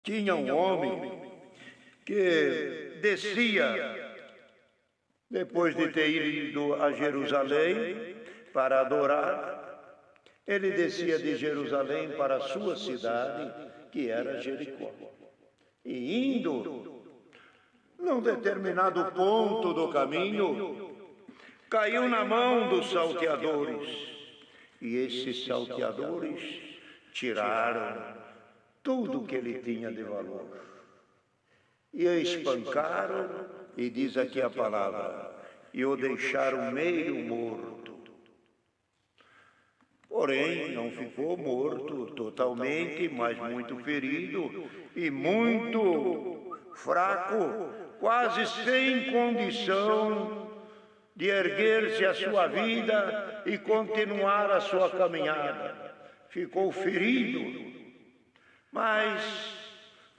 Tinha um homem que descia, depois de ter ido a Jerusalém para adorar, ele descia de Jerusalém para a sua cidade, que era Jericó. E indo, num determinado ponto do caminho, caiu na mão dos salteadores. E esses salteadores tiraram tudo que ele tinha de valor. E o espancaram, e diz aqui a palavra, e o deixaram meio morto. Porém, não ficou morto totalmente, mas muito ferido e muito fraco, quase sem condição de erguer-se a sua vida e continuar a sua caminhada. Ficou ferido, mas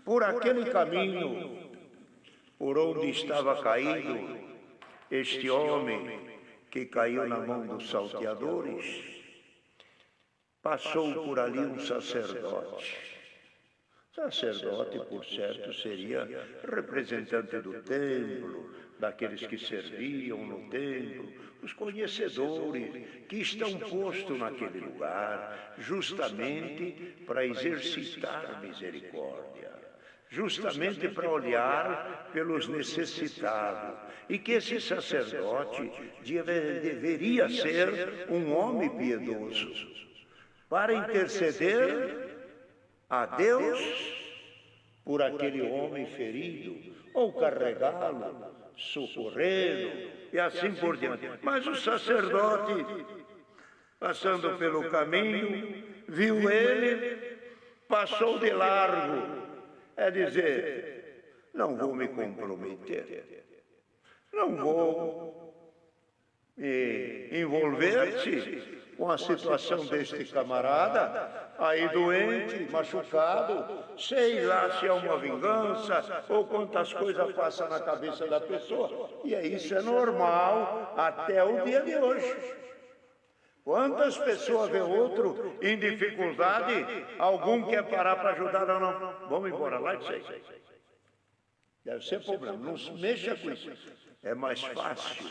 por aquele caminho, por onde estava caído, este homem que caiu na mão dos salteadores, passou por ali um sacerdote. Sacerdote, por certo, seria representante do templo, daqueles que serviam no templo, os conhecedores que estão postos naquele lugar, justamente para exercitar misericórdia, justamente para olhar pelos necessitados, e que esse sacerdote deveria ser um homem piedoso, para interceder a Deus por aquele homem ferido, ou carregá-lo, socorrê-lo, e assim por diante. Mas o sacerdote, passando pelo caminho, viu ele, passou de largo, é dizer, não vou me comprometer, não vou me envolver-se com a situação deste camarada, aí doente, machucado, sei lá se é uma vingança ou quantas coisas passam na cabeça da pessoa. E isso é normal até o dia de hoje. Quantas pessoas vê outro em dificuldade, algum quer parar para ajudar ou não? Vamos embora lá e sei. Deve ser problema, não se mexa com isso. É mais fácil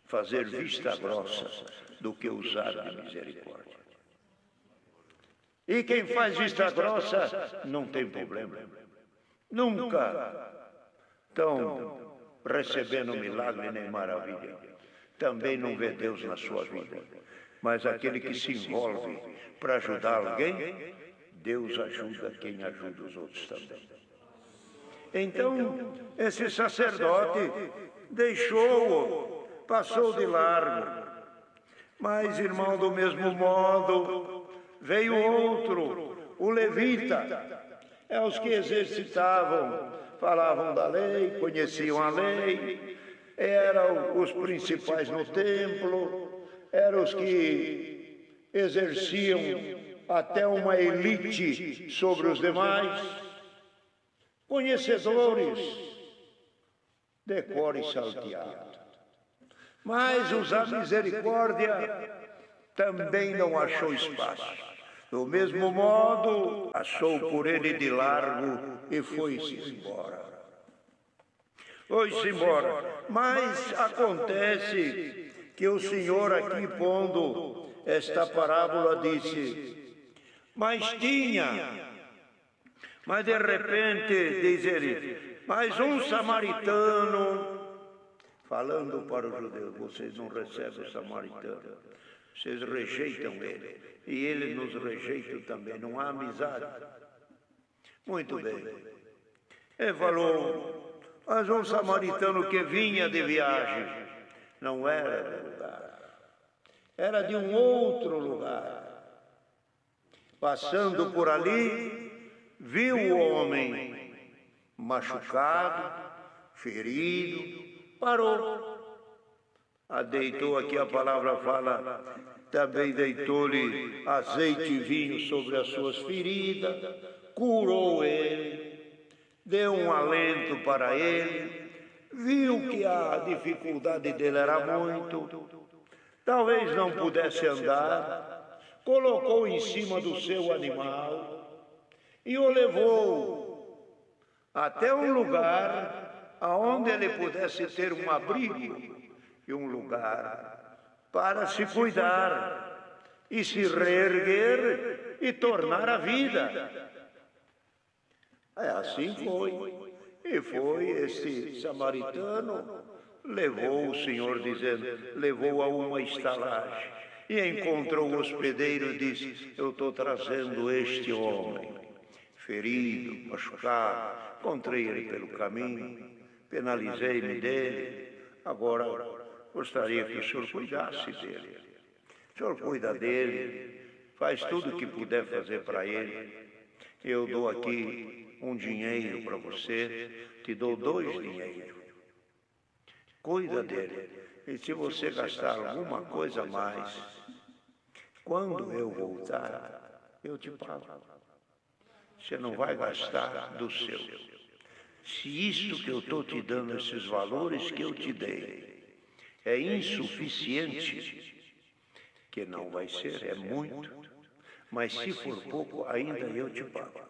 fazer vista grossa do que usar de misericórdia. E quem faz vista grossa não tem problema. Nunca estão recebendo milagre nem maravilha. Também não vê Deus na sua vida. Mas aquele que se envolve para ajudar alguém, Deus ajuda quem ajuda os outros também. Então, esse sacerdote deixou-o, passou de largo. Mas, irmão, do mesmo modo, veio outro, o levita. É os que exercitavam, falavam da lei, conheciam a lei, eram os principais no templo, eram os que exerciam até uma elite sobre os demais, conhecedores, decoro e salteado. Mas usar misericórdia também não achou espaço. Do mesmo modo, passou por ele de largo e foi-se embora. Foi-se embora. Mas acontece que o Senhor aqui pondo esta parábola disse, mas de repente diz ele, mas um samaritano, falando para os judeus, vocês não recebem o samaritano, vocês rejeitam ele, e ele nos rejeita também, não há amizade. Muito bem. Ele falou, mas um samaritano que vinha de viagem, não era do lugar, era de um outro lugar. Passando por ali, viu o homem machucado, ferido, parou. Deitou, aqui a palavra fala, também deitou-lhe azeite e vinho sobre as suas feridas, curou ele, deu um alento para ele, viu que a dificuldade dele era muito, talvez não pudesse andar, colocou em cima do seu animal e o levou até um lugar aonde ele pudesse ter um abrigo e um lugar para se cuidar e se reerguer e tornar a vida. Assim foi. E foi este samaritano, levou o Senhor dizendo, levou a uma estalagem e encontrou o hospedeiro e disse, eu estou trazendo este homem, ferido, machucado, encontrei ele pelo caminho, penalizei-me dele, agora gostaria que o senhor cuidasse dele. O senhor cuida dele, faz tudo o que puder fazer para ele. Eu dou aqui um dinheiro para você, te dou 2 dinheiros. Cuida dele. E se você gastar alguma coisa a mais, quando eu voltar, eu te pago. Você não vai gastar do seu. Se isto que eu estou te dando, esses valores que eu te dei, é insuficiente, que não vai ser, é muito, mas se for pouco, ainda eu te pago.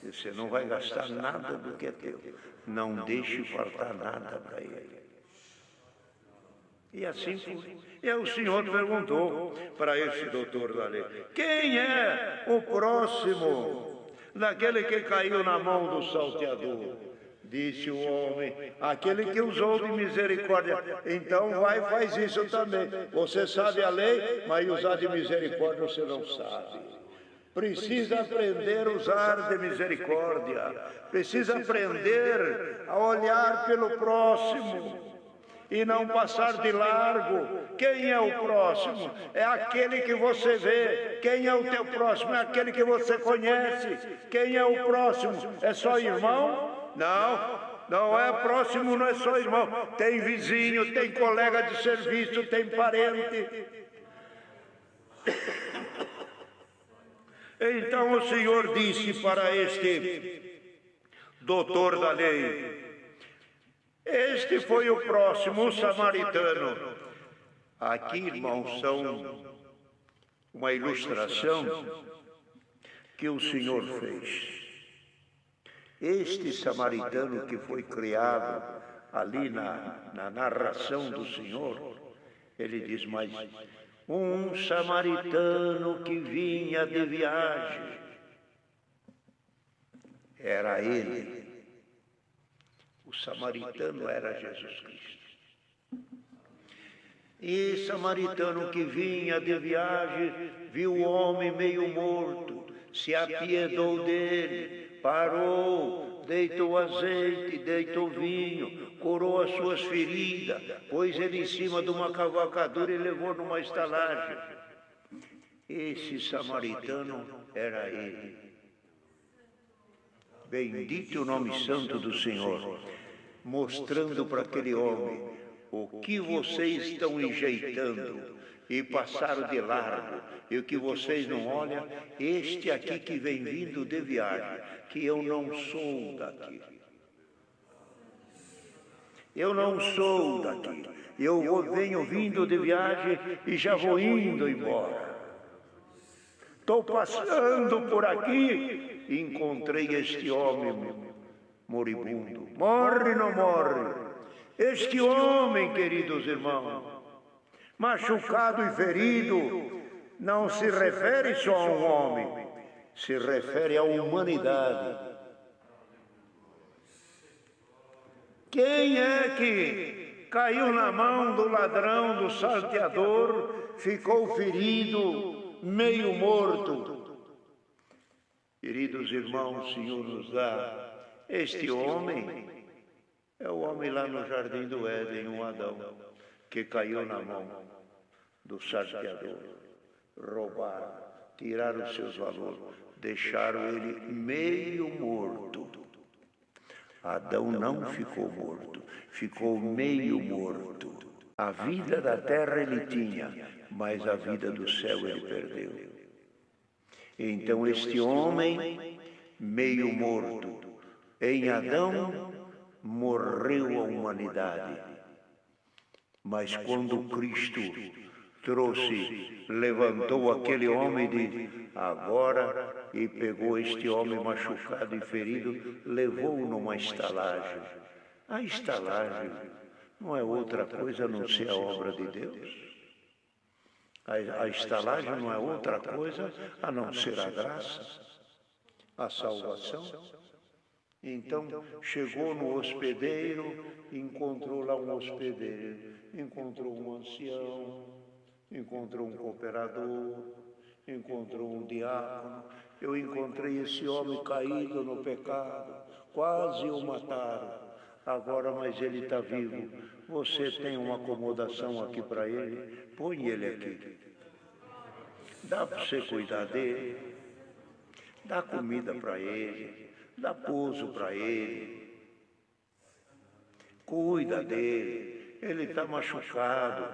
Você não vai gastar nada do que é teu. Não deixe faltar nada para ele. E assim foi. E aí o Senhor perguntou para esse doutor da lei, quem é o próximo daquele que caiu na mão do salteador? Disse o homem, aquele que usou de misericórdia. Então vai e faz isso também. Você sabe a lei, mas usar de misericórdia você não sabe. Precisa aprender a usar de misericórdia. Precisa aprender a olhar pelo próximo e não passar de largo. Quem é o próximo? É aquele que você vê. Quem é o teu próximo? É aquele que você conhece. Quem é o próximo? É só irmão? Não, não é próximo, não é só irmão. Tem vizinho, tem colega de serviço, tem parente. Então o Senhor disse para este doutor da lei, este foi o próximo, o samaritano. Aqui, irmãos, são uma ilustração que o Senhor fez. Este samaritano que foi criado ali na narração do Senhor, ele diz, mas um samaritano que vinha de viagem, era ele. O samaritano era Jesus Cristo. E samaritano que vinha de viagem, viu o homem meio morto, se apiedou dele, parou, deitou azeite, deitou vinho, curou as suas feridas, pôs ele em cima de uma cavalcadura e levou numa estalagem. Esse samaritano era ele. Bendito o nome santo do Senhor, mostrando para aquele homem o que vocês estão enjeitando e passaram de largo, e o que vocês não olham, este aqui que vem vindo de viagem, que eu não sou daqui. Eu não sou daqui. Eu venho vindo de viagem e já vou indo embora. Estou passando por aqui e encontrei este homem moribundo. Morre, não morre? Este homem, queridos irmãos, machucado e ferido, não se refere só a um homem, se refere à humanidade. Quem é que caiu na mão do ladrão, do salteador, ficou ferido, meio morto? Queridos irmãos, o Senhor nos dá este homem, é o homem lá no Jardim do Éden, o Adão, que caiu na mão do salteador, roubaram, tiraram os seus valores, deixaram ele meio morto. Adão não ficou morto, ficou meio morto. A vida da terra ele tinha, mas a vida do céu ele perdeu. Então este homem, meio morto, em Adão morreu a humanidade. Mas quando Cristo levantou aquele homem e disse, agora, e pegou este homem machucado e ferido, levou-o numa estalagem. A estalagem não é outra coisa a não ser a obra de Deus. A estalagem não é outra coisa a não ser a graça, a salvação. Então, chegou no hospedeiro, encontrou lá um hospedeiro, encontrou um ancião, encontrou um cooperador, encontrou um diácono. Eu encontrei esse homem caído no pecado, quase o mataram. Agora, mas ele está vivo. Você tem uma acomodação aqui para ele? Põe ele aqui. Dá para você cuidar dele. Dá comida para ele. Dá pouso para ele. Cuida dele. Ele está machucado.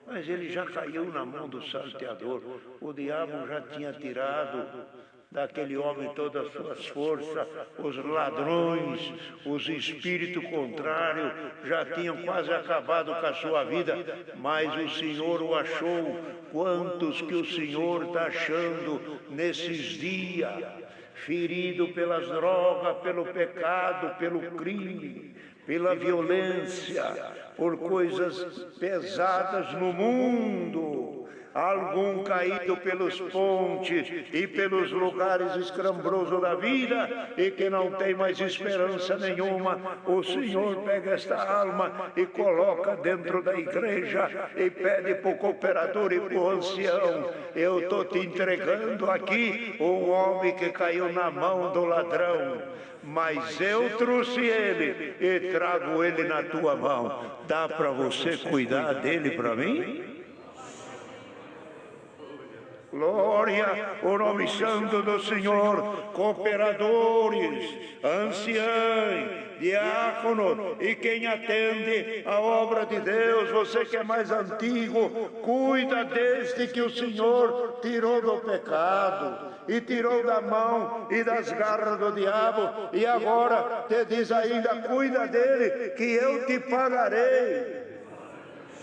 Mas ele já caiu na mão do salteador. O diabo já tinha tirado daquele homem todas as suas forças, os ladrões, os espíritos contrários já tinham quase acabado com a sua vida, mas o Senhor o achou. Quantos que o Senhor está achando nesses dias, ferido pelas drogas, pelo pecado, pelo crime, pela violência, por coisas pesadas no mundo. Algum caído pelos pontes e pelos lugares escrambrosos da vida e que não tem mais esperança nenhuma, o Senhor pega esta alma e coloca dentro da igreja e pede para o cooperador e para o ancião, eu estou te entregando aqui um homem que caiu na mão do ladrão, mas eu trouxe ele e trago ele na tua mão. Dá para você cuidar dele para mim? Glória ao nome santo do Senhor, cooperadores, anciães, diáconos e quem atende a obra de Deus, você que é mais antigo, cuida deste que o Senhor tirou do pecado e tirou da mão e das garras do diabo e agora te diz ainda, cuida dele que eu te pagarei.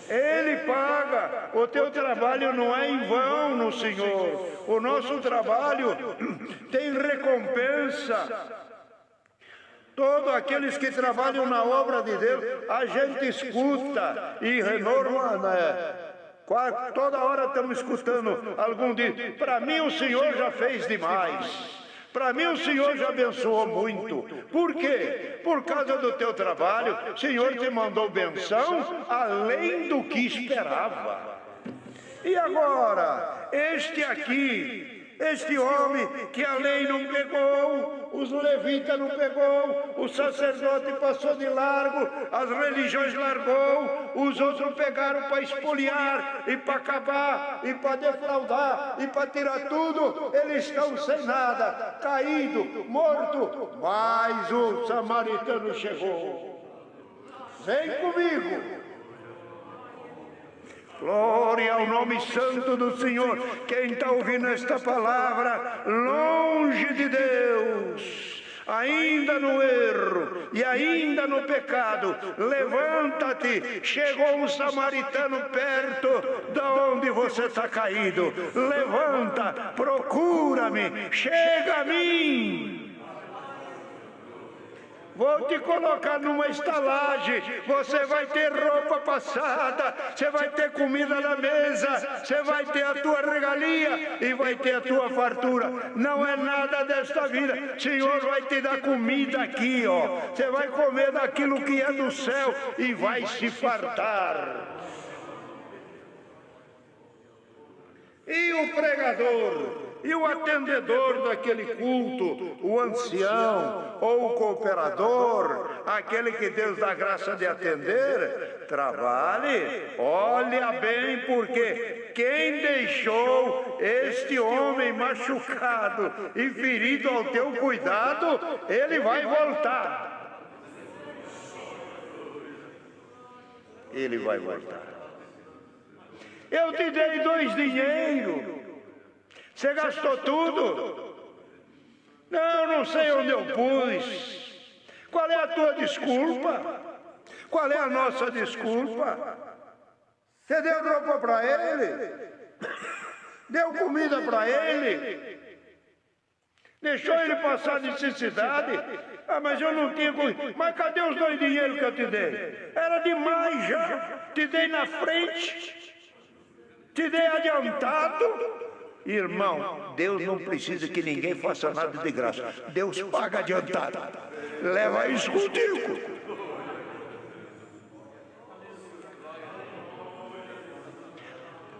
Ele paga, o teu trabalho não é em vão no Senhor, o nosso trabalho tem recompensa. Todos aqueles que trabalham na obra de Deus, a gente escuta e renova, né? Toda hora estamos escutando algum diz, para mim o Senhor já fez demais. Para mim o Senhor já abençoou muito. Por quê? Por causa do teu trabalho, o Senhor te mandou benção além do que esperava. E agora, este aqui, este homem que a lei não pegou, os levitas não pegou, o sacerdote passou de largo, as religiões largou, os outros pegaram para espoliar e para acabar e para defraudar e para tirar tudo, eles estão sem nada, caído, morto, mas o samaritano chegou. Vem comigo. Glória ao nome santo do Senhor. Quem está ouvindo esta palavra, longe de Deus, ainda no erro e ainda no pecado, levanta-te. Chegou um samaritano perto de onde você está caído. Levanta, procura-me, chega a mim. Vou te colocar numa estalagem, você vai ter roupa passada, você vai ter comida na mesa, você vai ter a tua regalia e vai ter a tua fartura. Não é nada desta vida, o Senhor vai te dar comida aqui, ó. Você vai comer daquilo que é do céu e vai se fartar. E o pregador? E o atendedor daquele culto, o ancião ou o cooperador, aquele que Deus dá graça de atender, trabalhe, olha bem, porque quem deixou este homem machucado e ferido ao teu cuidado, ele vai voltar. Ele vai voltar. Eu te dei 2 dinheiros. Você gastou tudo? Não sei onde eu pus. Qual é a tua desculpa? Qual é a nossa desculpa? Você deu roupa para ele? Deu comida para ele? Deixou ele passar necessidade? Ah, mas eu não tinha comida. Mas cadê os 2 dinheiros que eu te dei? Era demais já. Te dei na frente. Te dei adiantado. Irmão, Deus não precisa que ninguém faça nada de graça. Deus paga adiantado. Leva isso contigo.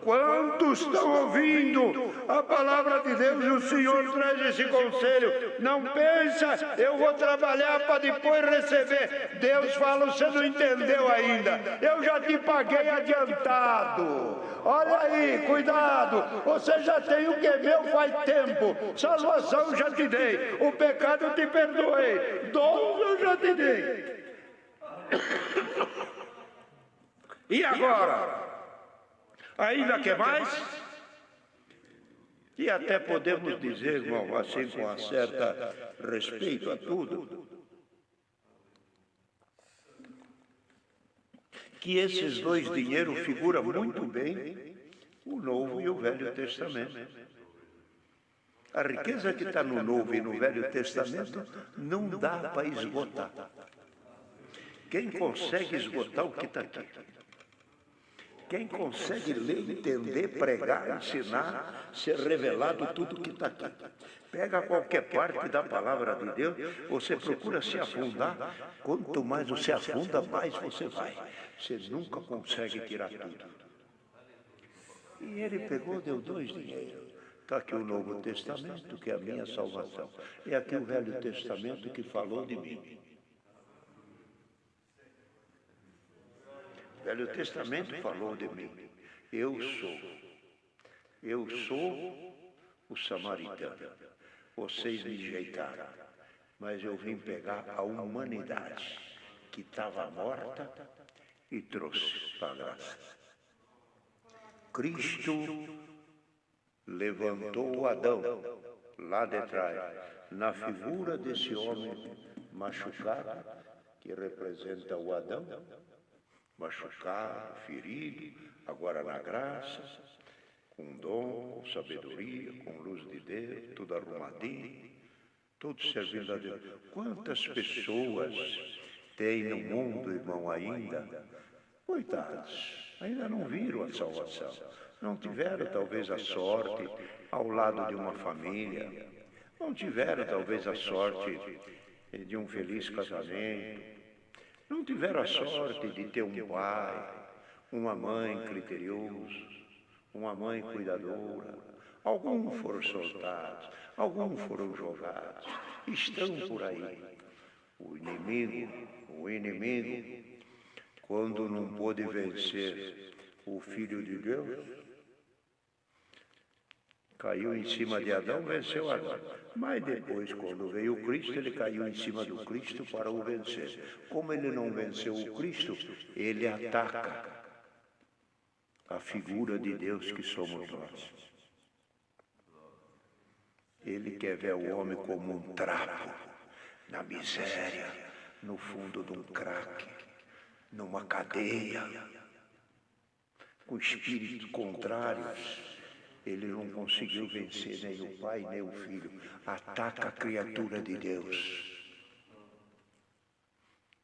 Quantos estão ouvindo a palavra de Deus e o Senhor traz esse conselho? Não pensa, eu vou trabalhar para depois receber. Deus fala, você não entendeu ainda. Eu já te paguei adiantado. Olha aí, cuidado. Você já tem o que é meu faz tempo. Salvação já te dei. O pecado eu te perdoei. Dons eu já te dei. E agora? Ainda quer mais? E até podemos dizer, irmão, assim com uma certa respeito a tudo, que esses 2 dinheiros figuram muito bem o Novo e o Velho Testamento. A riqueza que está no Novo e no Velho Testamento não dá para esgotar. Quem consegue esgotar o que está aqui? Quem consegue ler, entender, pregar, ensinar, ser revelado tudo que está aqui. Pega qualquer parte da palavra de Deus, você procura se afundar. Quanto mais você afunda, mais você vai. Você nunca consegue tirar tudo. E ele pegou, deu 2 dinheiros. Está aqui o Novo Testamento, que é a minha salvação. E aqui o Velho Testamento que falou de mim. O Velho Testamento falou de mim. Eu sou o samaritano. Vocês me rejeitaram, mas eu vim pegar a humanidade que estava morta e trouxe para a graça. Cristo levantou Adão lá de trás, na figura desse homem machucado, que representa o Adão, machucado, ferido, agora na graça, com dom, com sabedoria, com luz de Deus, tudo arrumadinho, tudo servindo a Deus. Quantas pessoas tem no mundo, irmão, ainda? Coitados, ainda não viram a salvação. Não tiveram, talvez, a sorte ao lado de uma família. Não tiveram, talvez, a sorte de um feliz casamento. Não tiveram a sorte de ter um pai, uma mãe criterioso, uma mãe cuidadora. Alguns foram soltados, alguns foram jogados. Estão por aí. O inimigo, quando não pôde vencer o Filho de Deus, caiu em cima de Adão, venceu Adão. Mas depois, quando veio o Cristo, ele caiu em cima do Cristo para o vencer. Como ele não venceu o Cristo, ele ataca a figura de Deus que somos nós. Ele quer ver o homem como um trapo, na miséria, no fundo de um crack, numa cadeia, com espíritos contrários. Ele não conseguiu vencer nem o pai, nem o filho. Ataca a criatura de Deus.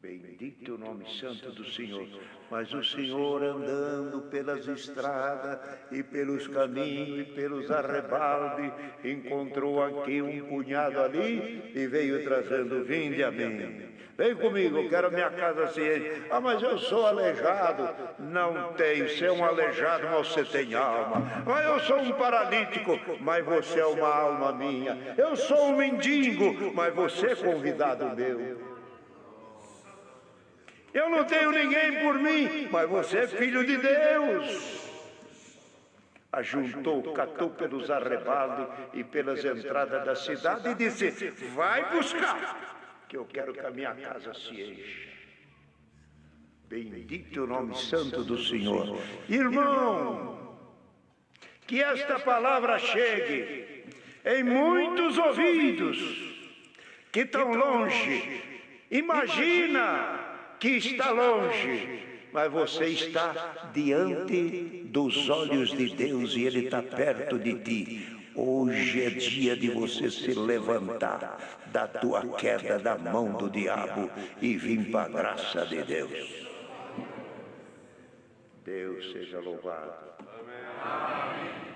Bendito o nome santo do Senhor. Mas o Senhor, andando pelas estradas e pelos caminhos e pelos arrebaldes, encontrou aqui um punhado ali e veio trazendo: vinde a mim. Vem comigo, eu quero a minha casa se enche. Ah, mas eu sou aleijado. Não tem, você é um aleijado, mas você tem alma. Mas eu sou um paralítico, mas você é uma alma minha. Eu sou um mendigo, mas você é convidado meu. Eu não tenho ninguém por mim, mas você é filho de Deus. Ajuntou, catou pelos arrebaldes e pelas entradas da cidade e disse: vai buscar, que eu quero que a minha casa se encha. Bendito o nome santo do Senhor. Irmão, que esta palavra chegue em muitos ouvidos que estão longe. Imagina que está longe, mas você está diante dos olhos de Deus e Ele está perto de ti. Hoje é dia de você se levantar da tua queda da mão do diabo e vir para a graça de Deus. Deus seja louvado. Amém.